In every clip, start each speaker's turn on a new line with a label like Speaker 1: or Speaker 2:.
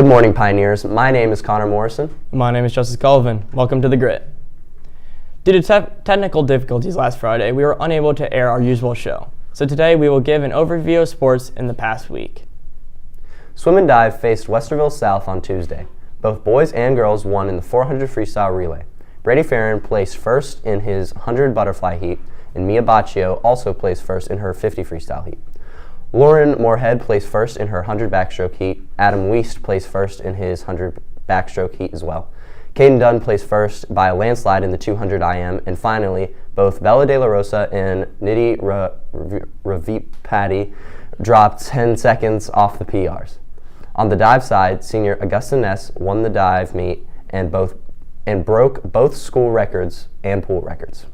Speaker 1: Good morning, Pioneers. My name is Connor Morrison.
Speaker 2: My name is Justice Gullivan. Welcome to The Grit. Due to technical difficulties last Friday, we were unable to air our usual show. So today we will give an overview of sports in the past week.
Speaker 1: Swim and dive faced Westerville South on Tuesday. Both boys and girls won in the 400 freestyle relay. Brady Farron placed first in his 100 butterfly heat, and Mia Baccio also placed first in her 50 freestyle heat. Lauren Moorhead placed first in her 100 backstroke heat. Adam Wiest placed first in his 100 backstroke heat as well. Caden Dunn placed first by a landslide in the 200 IM. And finally, both Bella De La Rosa and Nidhi Ravipati dropped 10 seconds off the PRs. On the dive side, senior Augusta Ness won the dive meet and broke both school records and pool records.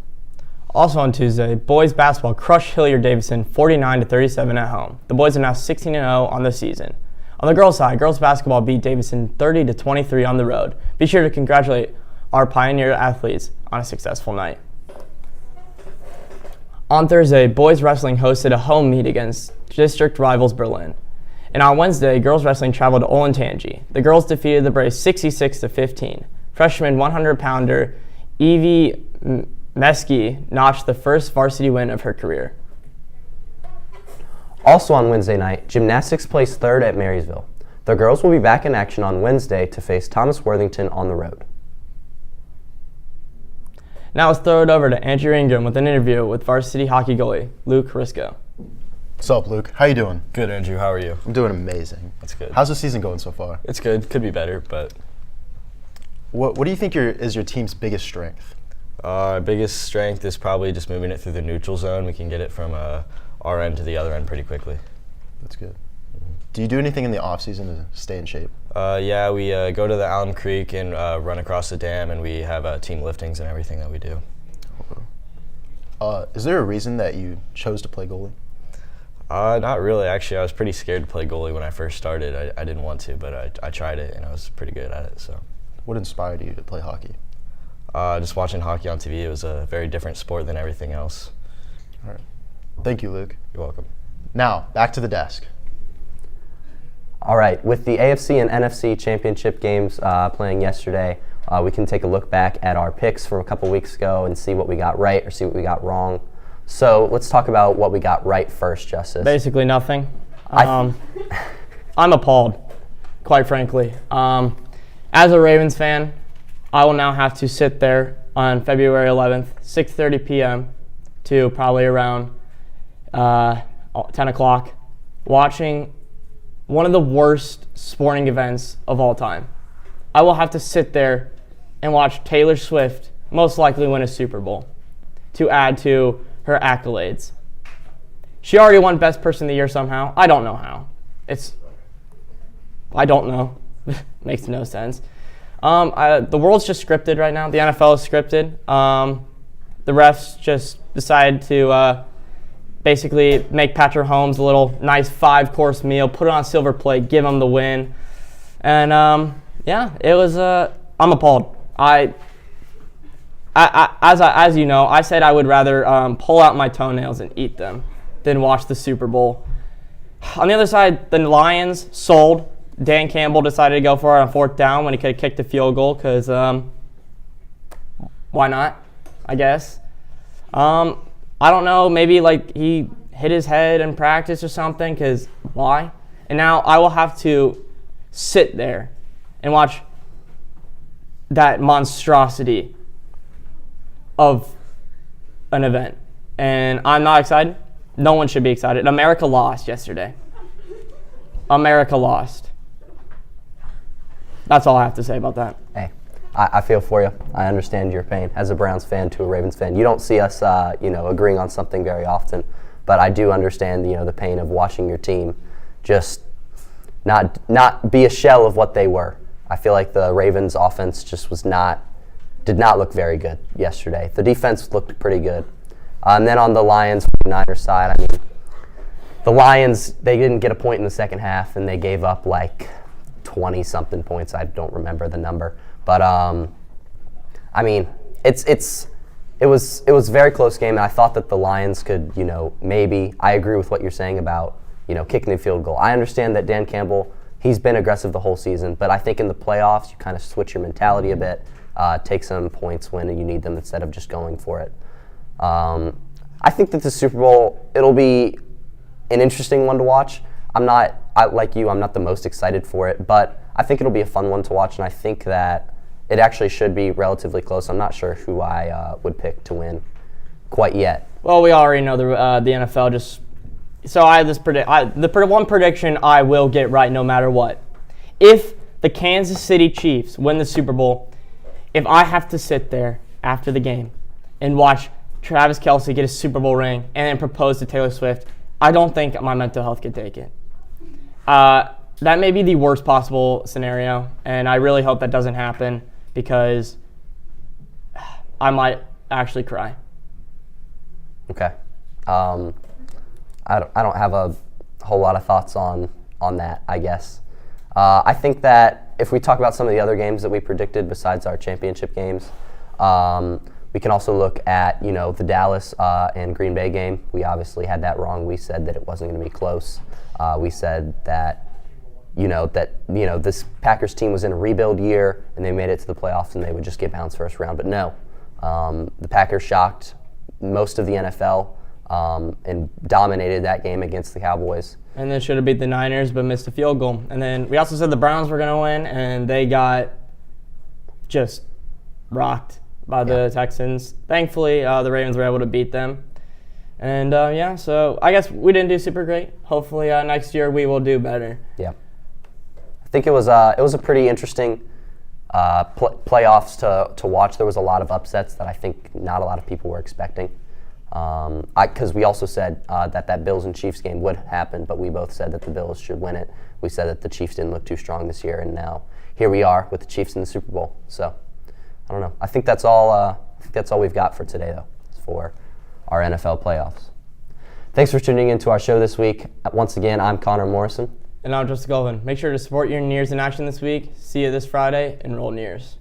Speaker 2: Also on Tuesday, boys basketball crushed Hilliard-Davidson 49-37 at home. The boys are now 16-0 on the season. On the girls' side, girls basketball beat Davidson 30-23 on the road. Be sure to congratulate our Pioneer athletes on a successful night. On Thursday, boys wrestling hosted a home meet against district rivals Berlin. And on Wednesday, girls wrestling traveled to Olentangy. The girls defeated the Braves 66-15. Freshman 100-pounder Evie Meski notched the first varsity win of her career.
Speaker 1: Also on Wednesday night, gymnastics placed third at Marysville. The girls will be back in action on Wednesday to face Thomas Worthington on the road.
Speaker 2: Now let's throw it over to Andrew Ingram with an interview with varsity hockey goalie Luke Risco.
Speaker 3: What's up, Luke? How you doing?
Speaker 4: Good, Andrew. How are you?
Speaker 3: I'm doing amazing.
Speaker 4: That's good.
Speaker 3: How's the season going so far?
Speaker 4: It's good. Could be better, but...
Speaker 3: What do you think is your team's biggest strength?
Speaker 4: Our biggest strength is probably just moving it through the neutral zone. We can get it from our end to the other end pretty quickly.
Speaker 3: That's good. Do you do anything in the off-season to stay in shape?
Speaker 4: Yeah, we go to the Alum Creek and run across the dam, and we have team liftings and everything that we do.
Speaker 3: Is there a reason that you chose to play goalie?
Speaker 4: Not really. Actually, I was pretty scared to play goalie when I first started. I didn't want to, but I tried it, and I was pretty good at it. So,
Speaker 3: what inspired you to play hockey?
Speaker 4: Just watching hockey on TV, it was a very different sport than everything else.
Speaker 3: All right. Thank you, Luke.
Speaker 4: You're welcome.
Speaker 3: Now, back to the desk.
Speaker 1: All right, with the AFC and NFC championship games playing yesterday, we can take a look back at our picks from a couple weeks ago and see what we got right or see what we got wrong. So let's talk about what we got right first, Justice.
Speaker 2: Basically nothing. I'm appalled, quite frankly. As a Ravens fan, I will now have to sit there on February 11th, 6:30 p.m. to probably around 10 o'clock, watching one of the worst sporting events of all time. I will have to sit there and watch Taylor Swift most likely win a Super Bowl to add to her accolades. She already won Best Person of the Year somehow. I don't know how. I don't know. Makes no sense. The world's just scripted right now. The NFL is scripted. The refs just decided to basically make Patrick Mahomes a little nice 5-course meal, put it on silver plate, give him the win. And yeah, it was. I'm appalled. As you know, I said I would rather pull out my toenails and eat them than watch the Super Bowl. On the other side, the Lions sold. Dan Campbell decided to go for it on 4th down when he could have kicked a field goal because why not, I guess. I don't know, maybe like he hit his head in practice or something because why? And now I will have to sit there and watch that monstrosity of an event. And I'm not excited. No one should be excited. America lost yesterday. America lost. That's all I have to say about that.
Speaker 1: Hey, I feel for you. I understand your pain as a Browns fan to a Ravens fan. You don't see us, agreeing on something very often, but I do understand, the pain of watching your team just not be a shell of what they were. I feel like the Ravens' offense just did not look very good yesterday. The defense looked pretty good, and then on the Lions, Niners side, I mean, the Lions, they didn't get a point in the second half, and they gave up like 20-something points. I don't remember the number. But, I mean, it was a very close game, and I thought that the Lions could, maybe, I agree with what you're saying about, kicking the field goal. I understand that Dan Campbell he's been aggressive the whole season. But I think in the playoffs, you kind of switch your mentality a bit, take some points when you need them instead of just going for it. I think that the Super Bowl, it'll be an interesting one to watch. Like you, I'm not the most excited for it, but I think it'll be a fun one to watch, and I think that it actually should be relatively close. I'm not sure who I would pick to win quite yet.
Speaker 2: Well, we already know the NFL just. So I have this one prediction I will get right no matter what. If the Kansas City Chiefs win the Super Bowl, if I have to sit there after the game and watch Travis Kelce get a Super Bowl ring and then propose to Taylor Swift, I don't think my mental health could take it. That may be the worst possible scenario, and I really hope that doesn't happen because I might actually cry.
Speaker 1: Okay. I don't have a whole lot of thoughts on that, I guess. I think that if we talk about some of the other games that we predicted besides our championship games, we can also look at, the Dallas and Green Bay game. We obviously had that wrong. We said that it wasn't going to be close. We said that, this Packers team was in a rebuild year and they made it to the playoffs and they would just get bounced first round. But no, the Packers shocked most of the NFL and dominated that game against the Cowboys.
Speaker 2: And then should have beat the Niners but missed a field goal. And then we also said the Browns were going to win, and they got just rocked by the Texans. Thankfully, the Ravens were able to beat them. And, so I guess we didn't do super great. Hopefully next year we will do better. Yeah.
Speaker 1: I think it was a pretty interesting playoffs to watch. There was a lot of upsets that I think not a lot of people were expecting. Because we also said that Bills and Chiefs game would happen, but we both said that the Bills should win it. We said that the Chiefs didn't look too strong this year, and now here we are with the Chiefs in the Super Bowl. So, I don't know. I think that's all we've got for today, though, for our NFL playoffs. Thanks for tuning into our show this week. Once again, I'm Connor Morrison.
Speaker 2: And I'm Justin Golvin. Make sure to support your Nears in action this week. See you this Friday, and roll Nears.